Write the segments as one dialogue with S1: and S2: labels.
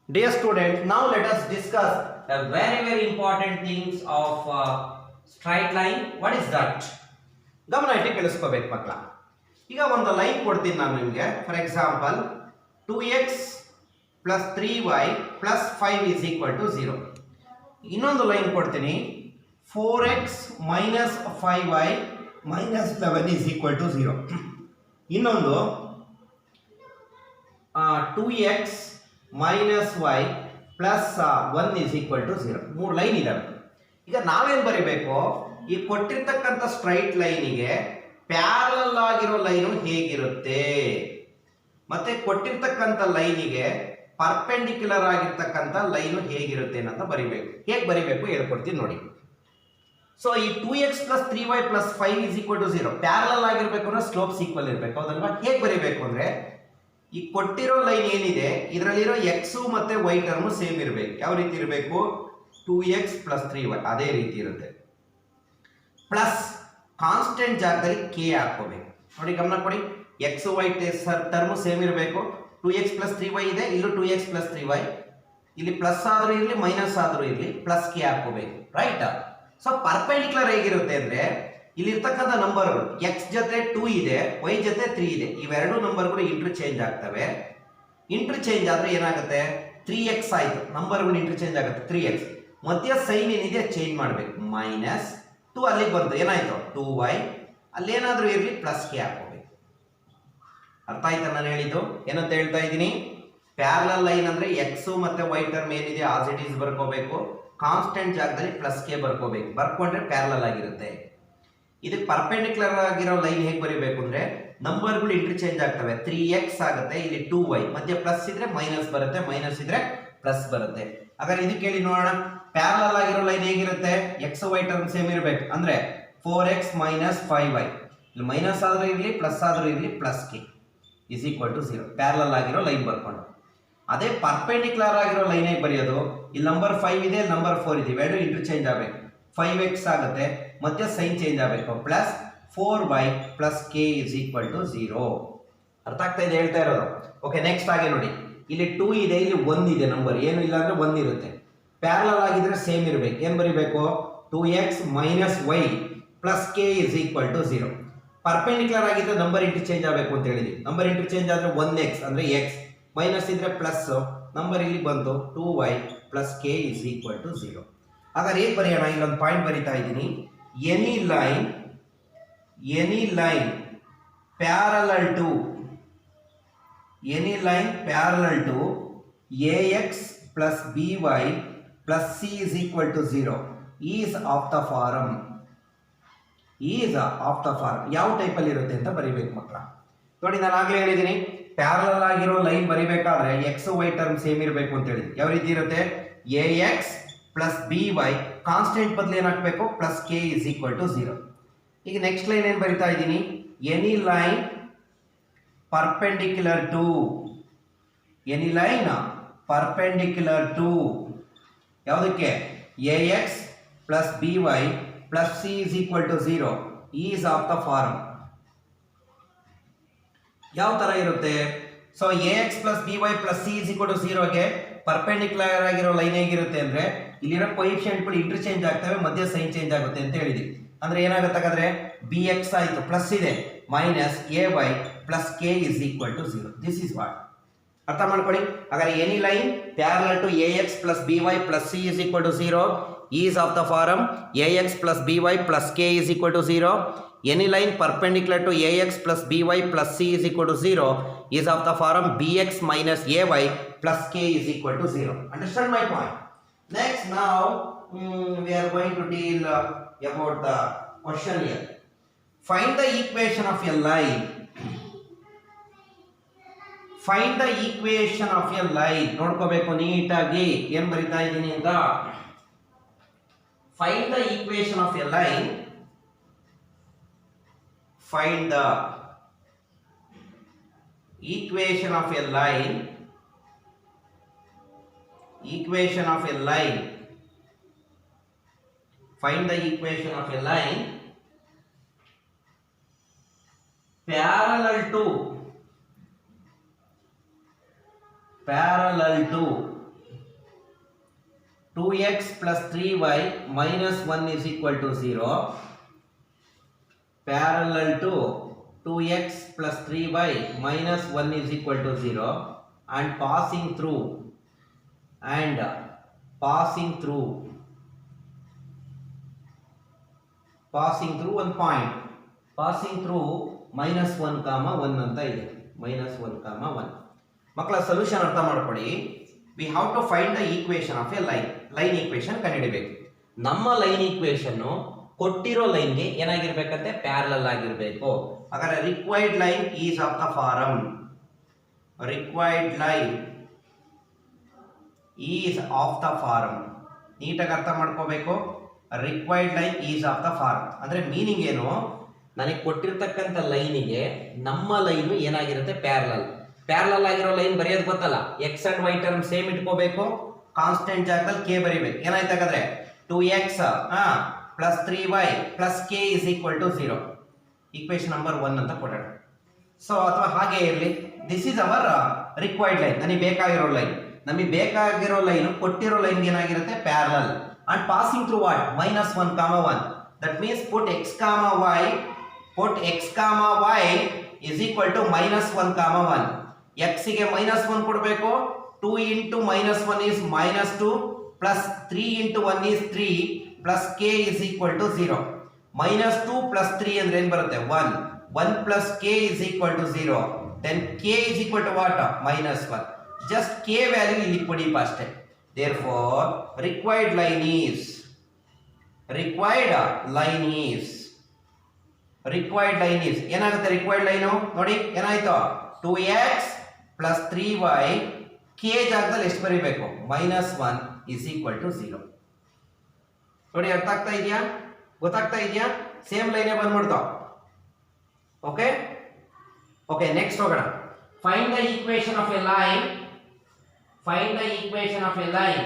S1: Dear students, now let us discuss the very important things of straight line. What is that? ಗಮನ ಇಟ್ಟು ಕೇಳಿಸ್ಕೋಬೇಕು ಮಕ್ಕಳ. ಈಗ ಒಂದು line ಕೊಡ್ತೀನಿ ನಾನು ನಿಮಗೆ. For example 2x plus 3y plus 5 is equal to 0. ಇನ್ನೊಂದು ಲೈನ್ ಕೊಡ್ತೀನಿ 4x minus 5y minus 11 is equal to 0. ಇನ್ನೊಂದು 2x minus y plus 1 is equal to 0. ಮೂರು ಲೈನ್ ಇದಾವೆ. ಈಗ ನಾವೇನು ಬರೀಬೇಕು, ಈ ಕೊಟ್ಟಿರ್ತಕ್ಕಂಥ ಸ್ಟ್ರೈಟ್ ಲೈನಿಗೆ ಪ್ಯಾರಲಲ್ ಆಗಿರೋ ಲೈನು ಹೇಗಿರುತ್ತೆ ಮತ್ತೆ ಕೊಟ್ಟಿರ್ತಕ್ಕಂಥ ಲೈನಿಗೆ ಪರ್ಪೆಂಡಿಕ್ಯುಲರ್ ಆಗಿರ್ತಕ್ಕಂಥ ಲೈನು ಹೇಗಿರುತ್ತೆ ಅಂತ ಬರಿಬೇಕು. ಹೇಗೆ ಬರಿಬೇಕು ಹೇಳ್ಕೊಡ್ತೀನಿ ನೋಡಿ. ಸೊ ಈ 2x plus 3y plus 5 is equal to 0 parallel ಆಗಿರ್ಬೇಕು ಅಂದ್ರೆ ಸ್ಲೋಪ್ಸ್ ಈಕ್ವಲ್ ಇರಬೇಕು, ಹೌದಲ್ವಾ? ಹೇಗೆ ಬರಿಬೇಕು ಅಂದ್ರೆ ಈ ಕೊಟ್ಟಿರೋ ಲೈನ್ ಏನಿದೆ ಇದರಲ್ಲಿರೋ ಎಕ್ಸ್ ಮತ್ತೆ ವೈ ಟರ್ಮ್ ಸೇಮ್ ಇರಬೇಕು. ಯಾವ ರೀತಿ ಇರಬೇಕು? 2x plus 3y ಅದೇ ರೀತಿ ಇರುತ್ತೆ. ಪ್ಲಸ್ ಕಾನ್ಸ್ಟೆಂಟ್ ಜಾಗದಲ್ಲಿ ಕೆ ಹಾಕೋಬೇಕು. ನೋಡಿ ಗಮನ ಕೊಡಿ, ಎಕ್ಸ್ ವೈ ಟರ್ಮ್ ಸೇಮ್ ಇರಬೇಕು. 2x plus 3y ಇದೆ, ಇಲ್ಲೂ 2x plus 3y, ಇಲ್ಲಿ ಪ್ಲಸ್ ಆದ್ರೂ ಇರಲಿ ಮೈನಸ್ ಆದ್ರೂ ಇರಲಿ ಪ್ಲಸ್ ಕೆ ಹಾಕೋಬೇಕು, ರೈಟ್? ಸೊ ಪರ್ಪೆಂಡಿಕ್ಯುಲರ್ ಹೇಗಿರುತ್ತೆ ಅಂದ್ರೆ ಇಲ್ಲಿರ್ತಕ್ಕಂಥ ನಂಬರ್ಗಳು ಎಕ್ಸ್ ಜೊತೆ 2 ಇದೆ, ವೈ ಜೊತೆ 3 ಇದೆ, ಇವೆರಡು ನಂಬರ್ಗಳು ಇಂಟರ್ಚೇಂಜ್ ಆಗ್ತವೆ. ಇಂಟರ್ಚೇಂಜ್ ಆದ್ರೆ ಏನಾಗುತ್ತೆ? 3x ಆಯ್ತು, ನಂಬರ್ಗಳು ಇಂಟರ್ಚೇಂಜ್ ಆಗುತ್ತೆ 3x. ಮಧ್ಯ ಸೈನ್ ಏನಿದೆ ಚೇಂಜ್ ಮಾಡಬೇಕು, ಮೈನಸ್ 2 ಅಲ್ಲಿಗೆ ಬಂತು, ಏನಾಯ್ತು? 2y. ಅಲ್ಲೇನಾದ್ರೂ ಇರಲಿ ಪ್ಲಸ್ ಕೆ ಹಾಕೋಬೇಕು. ಅರ್ಥ ಆಯ್ತಾ ನಾನು ಹೇಳಿದ್ದು? ಏನಂತ ಹೇಳ್ತಾ ಇದ್ದೀನಿ? ಪ್ಯಾರಲಲ್ ಲೈನ್ ಅಂದ್ರೆ ಎಕ್ಸ್ ಮತ್ತೆ ವೈ ಟರ್ಮ್ ಏನಿದೆ ಆಸ್ ಇಟ್ ಈಸ್ ಬರ್ಕೋಬೇಕು, ಕಾನ್ಸ್ಟೆಂಟ್ ಜಾಗದಲ್ಲಿ ಪ್ಲಸ್ ಕೆ ಬರ್ಕೋಬೇಕು. ಬರ್ಕೊಂಡ್ರೆ ಪ್ಯಾರಲಲ್ ಆಗಿರುತ್ತೆ. ಇದಕ್ಕೆ ಪರ್ಪೆಂಡಿಕ್ಯುಲರ್ ಆಗಿರೋ ಲೈನ್ ಹೇಗೆ ಬರೀಬೇಕು ಅಂದ್ರೆ ನಂಬರ್ಗಳು ಇಂಟರ್ಚೇಂಜ್ ಆಗ್ತವೆ. 3x ಆಗುತ್ತೆ, ಇಲ್ಲಿ 2y, ಮಧ್ಯ ಪ್ಲಸ್ ಇದ್ರೆ ಮೈನಸ್ ಬರುತ್ತೆ, ಮೈನಸ್ ಇದ್ರೆ ಪ್ಲಸ್ ಬರುತ್ತೆ. ಹಾಗಾದ್ರೆ ಇದಕ್ಕೆ ಹೇಳಿ ನೋಡೋಣ, ಪ್ಯಾರಲಲ್ ಆಗಿರೋ ಲೈನ್ ಹೇಗಿರುತ್ತೆ? ಎಕ್ಸ್ ವೈ ಟರ್ಮ್ ಸೇಮ್ ಇರಬೇಕು ಅಂದ್ರೆ 4x minus 5y, ಇಲ್ಲಿ ಮೈನಸ್ ಆದ್ರೂ ಇರಲಿ ಪ್ಲಸ್ ಆದ್ರೂ ಇರಲಿ plus k is equal to 0. Parallel ಆಗಿರೋ ಲೈನ್ ಬರ್ಕೊಂಡು. ಅದೇ ಪರ್ಪೆಂಡಿಕ್ಯುಲರ್ ಆಗಿರೋ ಲೈನ್ ಹೇಗೆ ಬರೆಯೋದು? ಇಲ್ಲಿ ನಂಬರ್ 5 ಇದೆ, ನಂಬರ್ 4 ಇದೆ, ಇವೆರಡು ಇಂಟರ್ಚೇಂಜ್ ಆಗಬೇಕು. 5x ಆಗುತ್ತೆ, ಮಧ್ಯ ಸೈನ್ ಚೇಂಜ್ ಆಗಬೇಕು, plus 4y plus k is equal to 0. ಅರ್ಥ ಆಗ್ತಾ ಇದೆ ಹೇಳ್ತಾ ಇರೋದು? ಓಕೆ, ನೆಕ್ಸ್ಟ್ ಹಾಗೆ ನೋಡಿ, ಇಲ್ಲಿ 2 ಇದೆ, ಇಲ್ಲಿ 1 ಇದೆ, ನಂಬರ್ ಏನು ಇಲ್ಲ ಅಂದ್ರೆ 1 ಇರುತ್ತೆ. ಪ್ಯಾರಲಲ್ ಆಗಿದ್ರೆ ಸೇಮ್ ಇರಬೇಕು. ಏನು ಬರೀಬೇಕು? 2x minus y plus k is equal to 0. Perpendicular ಆಗಿದ್ರೆ ನಂಬರ್ ಇಂಟರ್ಚೇಂಜ್ ಆಗಬೇಕು ಅಂತ ಹೇಳಿದ್ವಿ. ನಂಬರ್ ಇಂಟರ್ಚೇಂಜ್ ಆದ್ರೆ 1x ಅಂದ್ರೆ x, ಮೈನಸ್ ಇದ್ರೆ ಪ್ಲಸ್, ನಂಬರ್ ಇಲ್ಲಿ ಬಂತು 2y plus k is equal to 0. ಹಾಗಾದ್ರೆ ಹೇಗೆ ಬರೆಯೋಣ? ಇಲ್ಲೊಂದು ಪಾಯಿಂಟ್ ಬರಿತಾ ಇದ್ದೀನಿ. Any line parallel to ax plus by plus c is equal to 0 is of the form. ಯಾವ ಟೈಪ್ ಅಲ್ಲಿ ಇರುತ್ತೆ ಅಂತ ಬರೀಬೇಕು ಮಕ್ಕಳ. ನೋಡಿ, ನಾನು ಆಗ್ಲೇ ಹೇಳಿದ್ದೀನಿ ಪ್ಯಾರಲಲ್ ಆಗಿರೋ ಲೈನ್ ಬರಿಬೇಕಾದ್ರೆ ಎಕ್ಸ್ ವೈ ಟರ್ಮ್ ಸೇಮ್ ಇರಬೇಕು ಅಂತ ಹೇಳಿ. ಯಾವ ರೀತಿ ಇರುತ್ತೆ? ax plus by ಕಾನ್ಸ್ಟೆಂಟ್ ಬದಲು ಏನಾಗಬೇಕು? Plus k is equal to 0. ಈಗ ನೆಕ್ಸ್ಟ್ ಲೈನ್ ಏನು ಬರಿತಾ ಇದ್ದೀನಿ? ಎನಿ ಲೈನ್ ಪರ್ಪೆಂಡಿಕ್ಯುಲರ್ ಟು ಯಾವುದಕ್ಕೆ? ax plus by plus c is equal to 0 is of the form. ಯಾವ ತರ ಇರುತ್ತೆ? So ax plus by plus c is equal to 0 ಗೆ perpendicular ಆಗಿರೋ ಲೈನ್ ಹೇಗಿರುತ್ತೆ ಅಂದ್ರೆ ಇಲ್ಲಿರೋ ಕೋಎಫಿಷಿಯೆಂಟ್ಗಳು ಇಂಟರ್ಚೇಂಜ್ ಆಗ್ತವೆ, ಮಧ್ಯ ಸೈನ್ ಚೇಂಜ್ ಆಗುತ್ತೆ ಅಂತ ಹೇಳಿದ್ವಿ. ಅಂದ್ರೆ ಏನಾಗುತ್ತೆ ಹಾಗಾದ್ರೆ? bx ಆಯ್ತು, ಪ್ಲಸ್ ಇದೆ, ಮೈನಸ್ ay ಪ್ಲಸ್ k is equal to 0. This is what. ಅರ್ಥ ಮಾಡ್ಕೊಳ್ಳಿ. ಹಾಗಾದ್ರೆ any line parallel to ax plus by plus c is equal to 0 is of the form ax plus by plus k is equal to 0. Any line perpendicular to ax plus by plus c is equal to 0 is of the form bx minus ay plus k is equal to 0. Understand my point? Next, now we are going to deal about the question here. Find the equation of a line. ನೋಡ್ಕೋಬೇಕು ನೀಟಾಗಿ ಏನ್ ಬರಿತಾ ಇದ್ದೀನಿ ಅಂತ. Find the equation of a line. Find the equation of a line. Find the equation of a line parallel to 2x plus 3y minus 1 is equal to 0 parallel to 2x plus 3y minus 1 is equal to 0 and passing through one point passing through minus 1 comma 1 ಅಂತ ಇದೆ minus 1 comma 1 ಮಕ್ಕಳ solution ಅರ್ಥ ಮಾಡ್ಕೊಳ್ಳಿ we have to find the equation of a line equation ಕಂಡುಹಿಡಿಬೇಕು ನಮ್ಮ line equation ಕೊಟ್ಟಿರೋ ಲೈನ್ಗೆ ಏನಾಗಿರ್ಬೇಕಂತೆ parallel ಆಗಿರಬೇಕು ಹಾಗಾದ್ರೆ required line is of the form ನೀಟಾಗಿ ಅರ್ಥ ಮಾಡ್ಕೋಬೇಕು required line is of the form ಅಂದ್ರೆ ಮೀನಿಂಗ್ ಏನು ನನಗೆ ಕೊಟ್ಟಿರ್ತಕ್ಕಂಥ ಲೈನಿಗೆ ನಮ್ಮ ಲೈನ್ ಏನಾಗಿರುತ್ತೆ ಪ್ಯಾರಲಲ್ ಆಗಿರೋ ಲೈನ್ ಬರೆಯೋದು ಗೊತ್ತಲ್ಲ x and y term same ಇಟ್ಕೋಬೇಕು ಕಾನ್ಸ್ಟೆಂಟ್ ಜಾಗದಲ್ಲಿ ಕೆ ಬರೀಬೇಕು ಏನಾಯ್ತು ಹಾಗಾದ್ರೆ 2x plus 3y plus k is equal to 0 equation number 1 ಅಂತ ಕೊಡೋಣ ಸೊ ಅಥವಾ ಹಾಗೆ ಇರಲಿ this is our required line ನಮಗೆ ಬೇಕಾಗಿರೋ ಲೈನ್ ಕೊಟ್ಟಿರೋ ಲೈನ್ ಏನಾಗಿರುತ್ತೆ parallel and passing through what minus 1 comma 1 that means put x comma y is equal to minus 1 comma 1 x ಗೆ minus 1 ಕೊಡಬೇಕು 2 into minus 1 is minus 2 plus 3 into 1 is 3 plus k is equal to 0 minus 2 plus 3 ಅಂದ್ರೆ ಏನು ಬರುತ್ತೆ 1 plus k is equal to 0 then k is equal to what minus 1 just k value ಇಲ್ಲಿ ಕೊಡಿ ಅಷ್ಟೇ therefore required line is ಏನಾಗುತ್ತೆ required line ನೋಡಿ ಏನಾಯ್ತು 2x plus 3y k ಜಾಗದಲ್ಲಿ ಎಷ್ಟು ಬರೀಬೇಕು minus 1 is equal to 0 ನೋಡಿ ಅರ್ಥ ಗೊತ್ತಾಗ್ತಾ ಇದೆಯಾ ಸೇಮ್ ಲೈನೇ ಬಂದ್ಬಿಡ್ತಾವ ಓಕೆ ನೆಕ್ಸ್ಟ್ ಹೋಗೋಣ find the equation of a line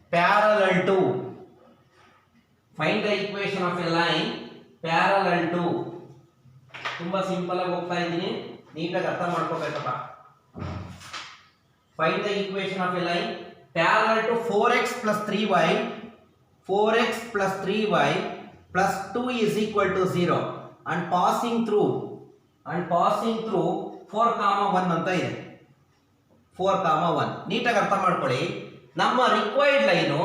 S1: parallel to find the equation of a line parallel to ತುಂಬಾ ಸಿಂಪಲ್ ಆಗಿ ಹೋಗ್ತಾ ಇದ್ದೀನಿ ನೀಟಾಗಿ ಅರ್ಥ ಮಾಡ್ಕೋಬೇಕಪ್ಪ find the equation of a line parallel to 4x plus 3y plus 2 is equal to 0 and passing through 4 comma 1 ಅಂತ ಇದೆ 4 comma 1 ನೀಟಾಗಿ ಅರ್ಥ ಮಾಡ್ಕೊಳ್ಳಿ ನಮ್ಮ ರಿಕ್ವೈರ್ಡ್ ಲೈನು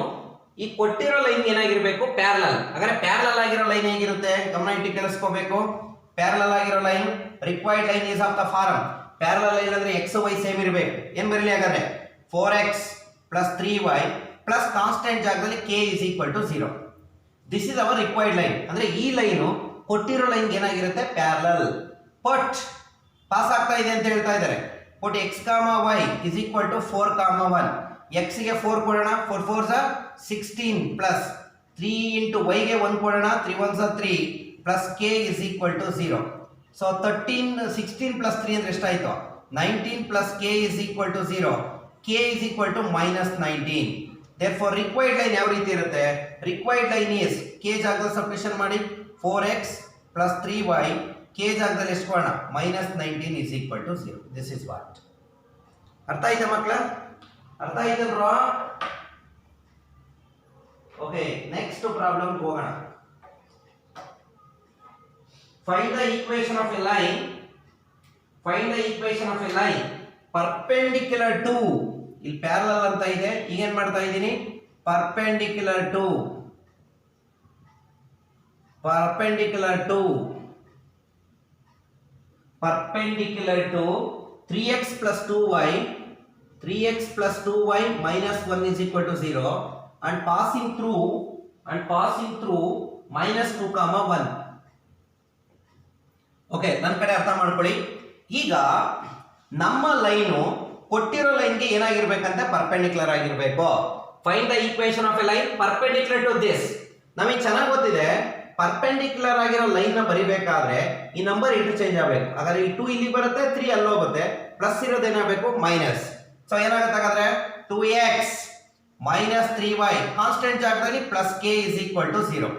S1: ಈ ಕೊಟ್ಟಿರೋ ಲೈನ್ ಏನಾಗಿರಬೇಕು ಪ್ಯಾರಲಲ್ ಹಾಗಾದ್ರೆ ಪ್ಯಾರಲಲ್ ಆಗಿರೋ ಲೈನ್ ಹೇಗಿರುತ್ತೆ ಗಮನ ಇಟ್ಟು ಕೇಳಿಸ್ಕೋಬೇಕು ಪ್ಯಾರಲಲ್ ಆಗಿರೋ line required line is of the form parallel line ಅಂದ್ರೆ x y ಸೇಮ್ ಇರಬೇಕು ಏನು ಬರಲಿ ಹಾಗಾದ್ರೆ 4x plus 3y plus constant ಜಾಗದಲ್ಲಿ k is equal to 0 this is our required line ಅಂದ್ರೆ ಈ ಲೈನು ಕೊಟ್ಟಿರೋ ಲೈನ್ ಏನಾಗಿರುತ್ತೆ ಪ್ಯಾರಲಲ್ ಪಟ್ ಪಾಸ್ ಆಗ್ತಾ ಇದೆ ಅಂತ ಹೇಳ್ತಾ ಇದ್ದಾರೆ put x comma y is equal to 4 comma 1 x ಗೆ 4 ಕೊಡೋಣ 4 4s are 16 plus 3 into y ಗೆ 1 ಕೊಡೋಣ 3 1s are 3 plus k is equal to 0 so 16 plus 3 ಅಂದ್ರೆ ಎಷ್ಟಾಯ್ತು 19 plus k is equal to 0 k is equal to minus 19 therefore required line ಯಾವ ರೀತಿ ಇರುತ್ತೆ required line is k ಜಾಗದಲ್ಲಿ substitution ಮಾಡಿ 4x plus 3y k ಜಾಗದಲ್ಲಿ ಎಷ್ಟು ಕೊಡೋಣ minus 19 is equal to 0 this is what ಅರ್ಥ ಆಯ್ತಾ ಮಕ್ಕಳ ಅರ್ಥ ಆಯ್ತಾ ಬ್ರೋ ಓಕೆ ನೆಕ್ಸ್ಟ್ ಪ್ರಾಬ್ಲಮ್ ಹೋಗೋಣ find the equation of a line perpendicular to ಇಲ್ಲಿ ಪ್ಯಾರಲಲ್ ಅಂತ ಇದೆ ಈಗ ಏನು ಮಾಡ್ತಾ ಇದ್ದೀನಿ perpendicular to 3x plus 2y minus 1 is equal to 0 and passing through minus 2 comma 1 okay ನನ್ನ ಕಡೆ ಅರ್ಥ ಮಾಡ್ಕೊಳ್ಳಿ ಈಗ ನಮ್ಮ ಲೈನು ಕೊಟ್ಟಿರೋ ಲೈನ್ಗೆ ಏನಾಗಿರ್ಬೇಕಂತ ಪರ್ಪೆಂಡಿಕ್ಯುಲರ್ ಆಗಿರಬೇಕು find the equation of a line perpendicular to this ನಮಗೆ ಚೆನ್ನಾಗಿ ಗೊತ್ತಿದೆ ಪರ್ಪೆಂಡಿಕ್ಯುಲರ್ ಆಗಿರೋ ಲೈನ್ ನ ಬರಿಬೇಕಾದ್ರೆ ಈ ನಂಬರ್ ಇಂಟರ್ಚೇಂಜ್ ಆಗಬೇಕು ಹಾಗಾದ್ರೆ ಈ 2 ಇಲ್ಲಿ ಬರುತ್ತೆ 3 ಅಲ್ಲಿ ಹೋಗುತ್ತೆ ಪ್ಲಸ್ ಇರೋದು ಏನಾಗಬೇಕು ಮೈನಸ್ ಸೊ ಏನಾಗುತ್ತೆ ಹಾಗಾದ್ರೆ 2x minus 3y ಕಾನ್ಸ್ಟೆಂಟ್ ಜಾಗದಲ್ಲಿ plus k is equal to 0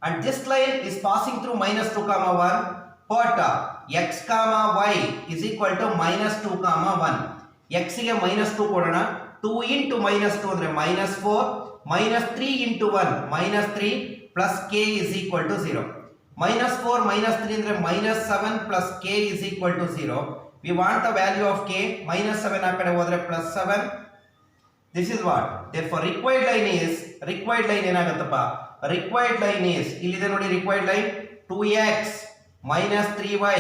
S1: and this line is passing through minus 2 comma 1 put x comma y is equal to minus 2 comma 1 x ಗೆ -2 ಕೊಡೋಣ. 2 ಇಂಟು -2 ಅಂದ್ರೆ -4, -3 into 1 -3 plus k is equal to 0. -4 -3 ಅಂದ್ರೆ -7 plus k is equal to 0. We want the value of k. -7 ಆ ಕಡೆ ಹೋದ್ರೆ +7. This is what therefore required line ಏನಾಗುತ್ತಪ್ಪ, required line is ಇಲ್ಲಿದೆ ನೋಡಿ, required line 2x minus 3y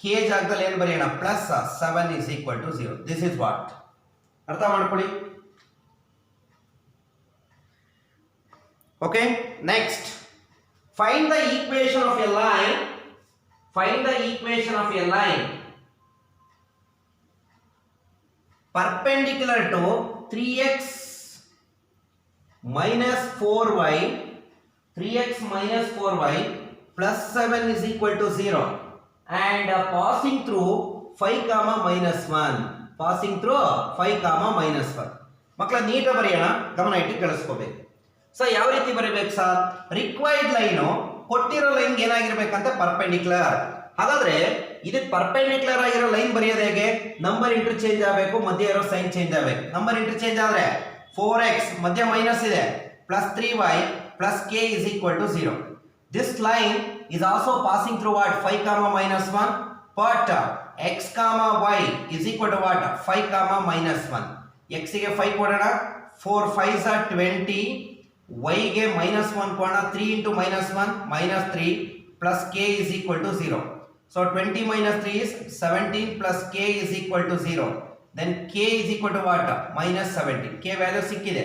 S1: k ಜಾಗದಲ್ಲಿ ಏನು ಬರೆಯೋಣ, +7 is equal to 0. this is what, ಅರ್ಥ ಮಾಡ್ಕೊಳ್ಳಿ. okay, next find the equation of a line perpendicular to 3x minus 4y plus 7 is equal to 0 and passing through 5 comma minus 1. ಮಕ್ಕಳ ನೀಟಾಗಿ ಬರೆಯೋಣ, ಗಮನ ಇಟ್ಟು ಕೇಳಿಸ್ಕೋಬೇಕು. ಸೊ ಯಾವ ರೀತಿ ಬರೀಬೇಕು ಸರ್, ರಿಕ್ವೈರ್ಡ್ ಲೈನು ಕೊಟ್ಟಿರೋ ಲೈನ್ ಏನಾಗಿರ್ಬೇಕಂತ ಪರ್ಪೆಂಡಿಕ್ಯುಲರ್. ಹಾಗಾದ್ರೆ ಇದಕ್ಕೆ ಪರ್ಪೆಂಡಿಕ್ಯುಲರ್ ಆಗಿರೋ ಲೈನ್ ಬರೆಯೋದು ಹೇಗೆ, ನಂಬರ್ ಇಂಟರ್ಚೇಂಜ್ ಆಗಬೇಕು, ಮಧ್ಯ ಇರೋ ಸೈನ್ ಚೇಂಜ್ ಆಗಬೇಕು. ನಂಬರ್ ಇಂಟರ್ಚೇಂಜ್ ಆದ್ರೆ 4x ಮಧ್ಯ ಮೈನಸ್ ಇದೆ plus 3y plus k is equal to 0. This line is also passing through what, 5 comma minus 1, but x comma y is equal to what, 5 comma minus 1. x ಗೆ 5 ಕೊಡೋಣ, 4 5s are 20, y ಗೆ -1 ಕೊಡೋಣ, 3 into -1 -3 plus k is equal to 0. So 20 minus 3 is 17 plus k is equal to 0. Then k is equal to what, -17. k value ಸಿಕ್ಕಿದೆ.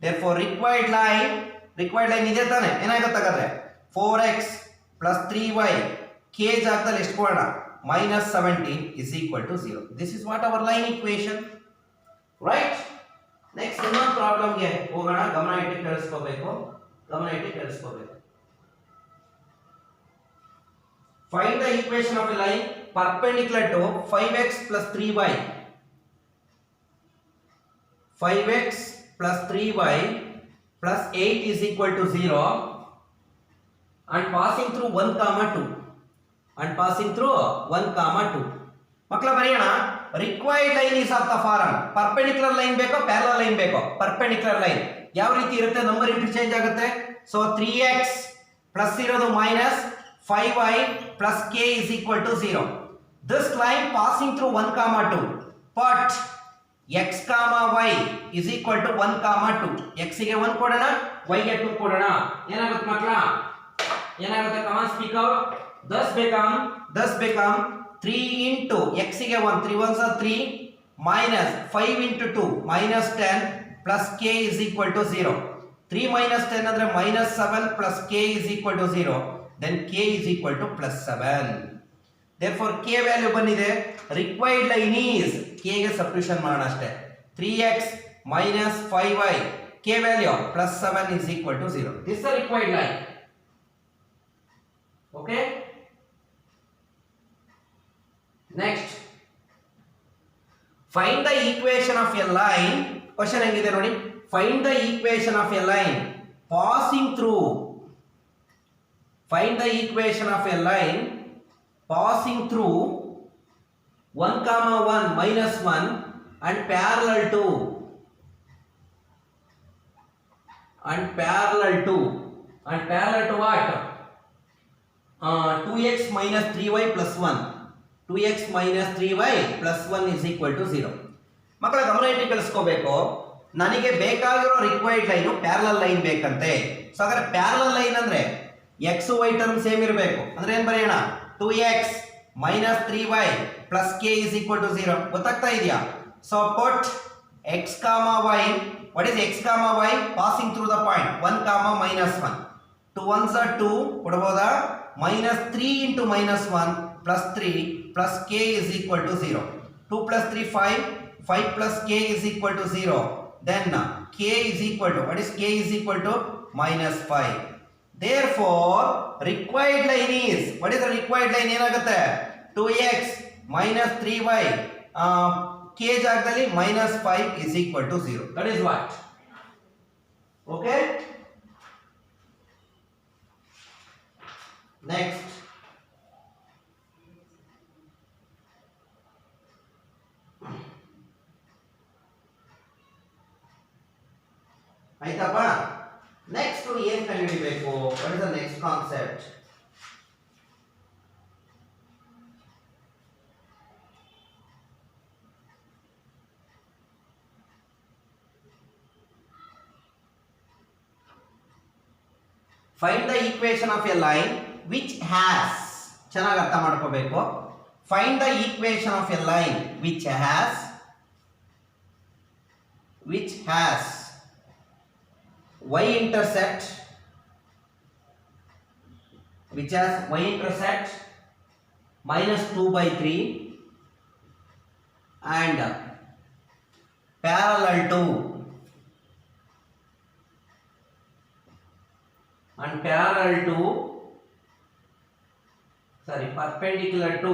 S1: therefore required line ಇದೆ ತಾನೆ, ಏನಾಗುತ್ತಾಗದ್ರೆ 4x plus 3y k ಜಾಗದಲ್ಲಿ ಎಷ್ಟು ಕೊಡೋಣ, -17 is equal to 0. this is what our line equation, right? next ಇನ್ನೊಂದು problem ಗೆ ಹೋಗೋಣ, ಗಮನ ಇಟ್ಟು ಕೇಳಿಸ್ಕೋಬೇಕು. find the equation of a line perpendicular to 5x plus 3y plus 8 is equal to 0 and passing through 1 comma 2. ಮಕ್ಕಳ ಬರೆಯೋಣ, required line is of the form. Perpendicular line ಬೇಕೋ parallel line ಬೇಕೋ, perpendicular line ಯಾವ ರೀತಿ ಇರುತ್ತೆ, number interchange ಆಗುತ್ತೆ. So 3x plus ಇರೋದು minus 5y plus k is equal to 0. this line passing through 1 comma 2, but x comma y is equal to 1 comma 2. x ಗೆ 1 ಕೊಡೋಣ, y ಗೆ 2 ಕೊಡೋಣ, ಏನಾಗುತ್ತೆ ಮಕ್ಕಳ, ಏನಾಗುತ್ತೆ, come on speak out. thus become 3 into x ಗೆ 1, 3 1s are 3 minus 5 into 2 minus 10 plus k is equal to 0. 3 minus 10 ಅಂದ್ರೆ -7 plus k is equal to 0. then k is equal to +7. therefore k value ಬಂದಿದೆ. required line is k ಗೆ substitution ಮಾಡೋಣ ಅಷ್ಟೇ, 3x minus 5y k value +7 is equal to 0. this is the required line. okay, next find the equation of a line. Question ಹೆಂಗಿದೆ ನೋಡಿ, find the equation of a line passing through 1 comma 1 minus 1 and parallel to what, 2x minus 3y plus 1 is equal to 0. ಮಕ್ಕಳ ಗಮನ ಇಟ್ಟು ಕೇಳಿಸ್ಕೋಬೇಕು, ನನಗೆ ಬೇಕಾಗಿರೋ required line parallel line ಬೇಕಂತೆ. So ಹಾಗಾದ್ರೆ parallel line ಅಂದ್ರೆ x y ಟರ್ಮ್ ಸೇಮ್ ಇರಬೇಕು. ಅಂದ್ರೆ ಏನು ಬರೆಯೋಣ, 2x minus 3y plus k is equal to 0. ಗೊತ್ತಾಗ್ತಾ ಇದೆಯಾ? So put x comma y, what is x comma y, passing through the point 1 comma minus 1. 2 1s are 2 ಕೊಡಬಹುದಾ, -3 into -1 plus 3 plus k is equal to 0. 2 plus 3 5 plus k is equal to 0. then k is equal to, what is k is equal to, -5. therefore required line is, what is the required line, ಏನಾಗುತ್ತೆ, 2x minus 3y k ಜಾಗದಲ್ಲಿ -5 is equal to 0. that is what, okay. next ಆಯ್ತಪ್ಪ. Next ಏನ್ ಕಂಡುಹಿಡಿಬೇಕು? What is the next concept? Find the equation of a line which has, ಚೆನ್ನಾಗಿ ಅರ್ಥ ಮಾಡ್ಕೋಬೇಕು. Find the equation of a line which has y intercept, which has y intercept -2/3 and parallel to perpendicular to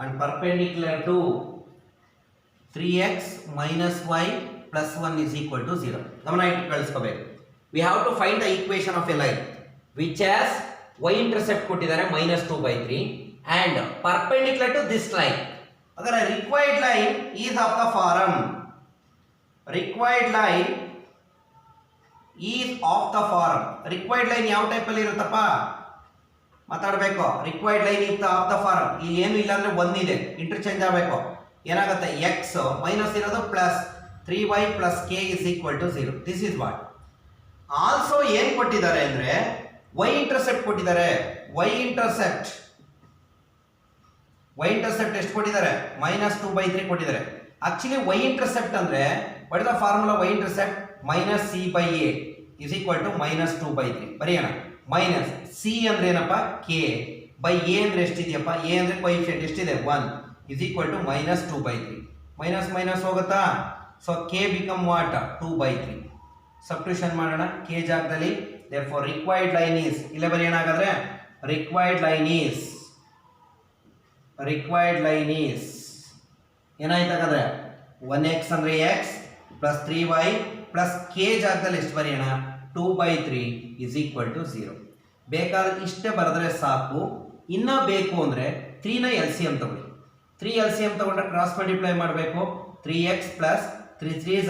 S1: and perpendicular to 3x minus y plus 1 is equal to 0. ಗಮನ ಇಟ್ಟು ಕಳಿಸ್ಕೋಬೇಕು. We have to find the equation of a line which has y intercept ಕೊಟ್ಟಿದ್ದಾರೆ -2/3 and perpendicular to this line. अगर required line is of the form, required line ಯಾವ type ಅಲ್ಲಿ ಇರುತ್ತಪ್ಪ ಮಾತಾಡಬೇಕು. Required line if of the form, ಇಲ್ಲಿ ಏನು ಇಲ್ಲ ಅಂದ್ರೆ 1 ಇದೆ, ಇಂಟರ್ಚೇಂಜ್ ಆಗಬೇಕು. ಏನಾಗುತ್ತೆ? x ಮೈನಸ್ ಇರೋದು plus 3y plus k is equal to 0. This is what. Also ಏನ್ ಕೊಟ್ಟಿದ್ದಾರೆ ಅಂದ್ರೆ y ಇಂಟರ್ಸೆಪ್ಟ್ ಕೊಟ್ಟಿದ್ದಾರೆ. y ಇಂಟರ್ಸೆಪ್ಟ್ ಎಷ್ಟು ಕೊಟ್ಟಿದ್ದಾರೆ? -2/3 ಕೊಟ್ಟಿದ್ದಾರೆ. ಆಕ್ಚುಲಿ y ಇಂಟರ್ಸೆಪ್ಟ್ ಅಂದ್ರೆ what is the formula? y intercept -c/a is equal to -2/3. ಬರೆಯೋಣ. ಮೈನಸ್ ಸಿ ಅಂದ್ರೆ ಏನಪ್ಪ? ಕೆ ಬೈ ಎ ಅಂದ್ರೆ ಎಷ್ಟಿದೆಯಪ್ಪ? ಎ ಅಂದ್ರೆ ಕೊಯಿಫಿಷಿಯಂಟ್ ಎಷ್ಟಿದೆ? 1 is equal to -2/3. Minus minus ಹೋಗುತ್ತಾ? So k become what? 2/3. Substitution ಮಾಡೋಣ ಕೆ ಜಾಗದಲ್ಲಿ. ದೇರ್ಫೋರ್ ರಿಕ್ವೈರ್ಡ್ ಲೈನ್ ಈಸ್, ಇಲ್ಲೇ ಬರೆಯೋಣ ಹಾಗಾದ್ರೆ. ರಿಕ್ವೈರ್ಡ್ ಲೈನ್ ಈಸ್ ಏನಾಯ್ತು ಹಾಗಾದ್ರೆ? 1x ಅಂದ್ರೆ x plus 3y plus K ಜಾಗದಲ್ಲಿ ಎಷ್ಟು ಬರೆಯೋಣ? 2/3 ಇಸ್ ಈಕ್ವಲ್ ಟು 0. ಬೇಕಾದ್ರೆ ಇಷ್ಟೇ ಬರೆದ್ರೆ ಸಾಕು. ಇನ್ನ ಬೇಕು ಅಂದ್ರೆ 3 ನ LCM ತಗೊಳ್ಳಿ. 3 LCM ತಗೊಂಡ್ರೆ ಕ್ರಾಸ್ ಮಲ್ಟಿಪ್ಲೈ ಮಾಡಬೇಕು. 3x plus 3 3s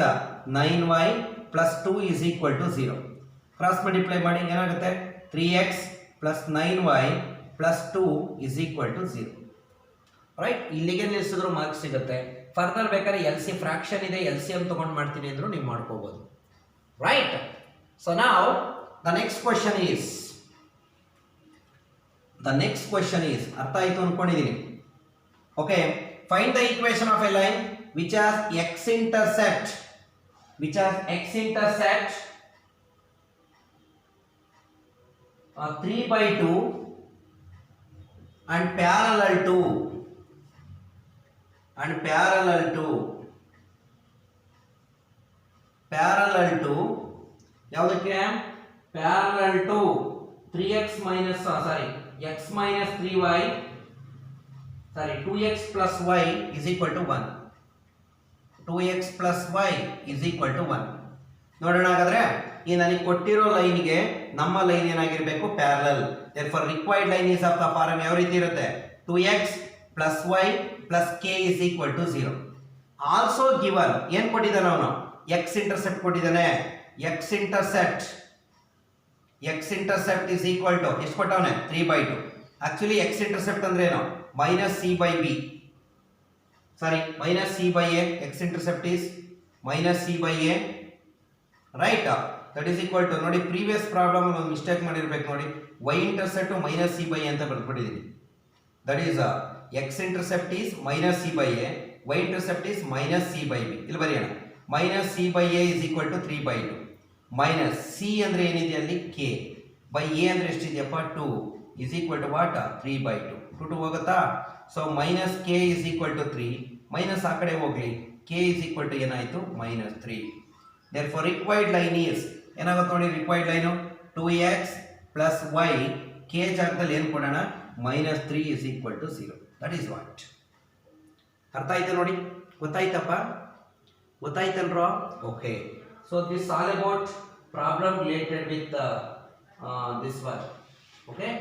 S1: 9y plus 2 is equal to 0. Cross multiply ಮಾಡಿ ಏನಾಗುತ್ತೆ? 3x plus 9y plus 2 is equal to 0. Right, ಇಲ್ಲಿಗೆ ನಿಲ್ಲಿಸಿದ್ರು ಮಾರ್ಕ್ಸ್ ಸಿಗುತ್ತೆ. ಫರ್ದರ್ ಬೇಕಾದ್ರೆ LC ಫ್ರಾಕ್ಷನ್ ಇದೆ, LCM ತಗೊಂಡು ಮಾಡ್ತೀನಿ ಅಂದ್ರೂ ನೀವು ಮಾಡ್ಕೋಬಹುದು. Right. So now the next question is ಅರ್ಥ ಆಯ್ತು ಅನ್ಕೊಂಡಿದ್ದೀನಿ. Okay, find the equation of a line which has x intercept 3/2 and parallel to ಯಾವುದಕ್ಕೆ? Parallel to 3x minus x minus 3y 2x plus y is equal to 1. 2x plus y is equal to 1. ನೋಡೋಣ ಹಾಗಾದ್ರೆ. ಈ ನನಗೆ ಕೊಟ್ಟಿರೋ ಲೈನ್ಗೆ ನಮ್ಮ line ಏನಾಗಿರಬೇಕು? Parallel. therefore required line is of the form ಯಾವ ರೀತಿ ಇರುತ್ತೆ? 2x plus y plus k is equal to 0. also given ಏನು ಕೊಟ್ಟಿದ್ದಾನೆ ಅವನು? x intercept ಕೊಟ್ಟಿದ್ದಾನೆ. x intercept is equal to ಎಷ್ಟು ಕೊಟ್ಟವನೆ? 3/2. ಆಕ್ಚುಲಿ x intercept ಅಂದ್ರೆ ಏನು? -c/b. -c/a. x intercept is -c/a. Right. That is equal to, ನೋಡಿ previous problem ಒಂದು mistake ಮಾಡಿರ್ಬೇಕು ನೋಡಿ. y intercept -c/a ಅಂತ ಬರ್ಕೊಟ್ಟಿದ್ದೀನಿ. That is x intercept is -c/a, y intercept is -c/b. ಇಲ್ಲಿ ಬರೆಯೋಣ. -c/a is equal to 3/2 minus c ಅಂದ್ರೆ ಏನಿದೆ ಅಲ್ಲಿ? k ಬೈ a ಅಂದ್ರೆ ಎಷ್ಟಿದೆಯಪ್ಪ? 2 is equal to what? 3/2. 2 ಹೋಗುತ್ತಾ? So minus k is equal to 3. Minus ಆ ಕಡೆ ಹೋಗ್ಲಿ. k is equal to ಏನಾಯ್ತು? -3. therefore required line is ಏನಾಗುತ್ತೆ ನೋಡಿ? Required line 2x plus y, k ಜಾಗದಲ್ಲಿ ಏನು ಕೊಡೋಣ? -3 is equal to 0. That is what. ಅರ್ಥ ಆಯ್ತು ನೋಡಿ? ಗೊತ್ತಾಯ್ತಪ್ಪ? ಗೊತ್ತಾಯ್ತಲ್ರೋ? Okay. So this is all about problem related with this one. Okay.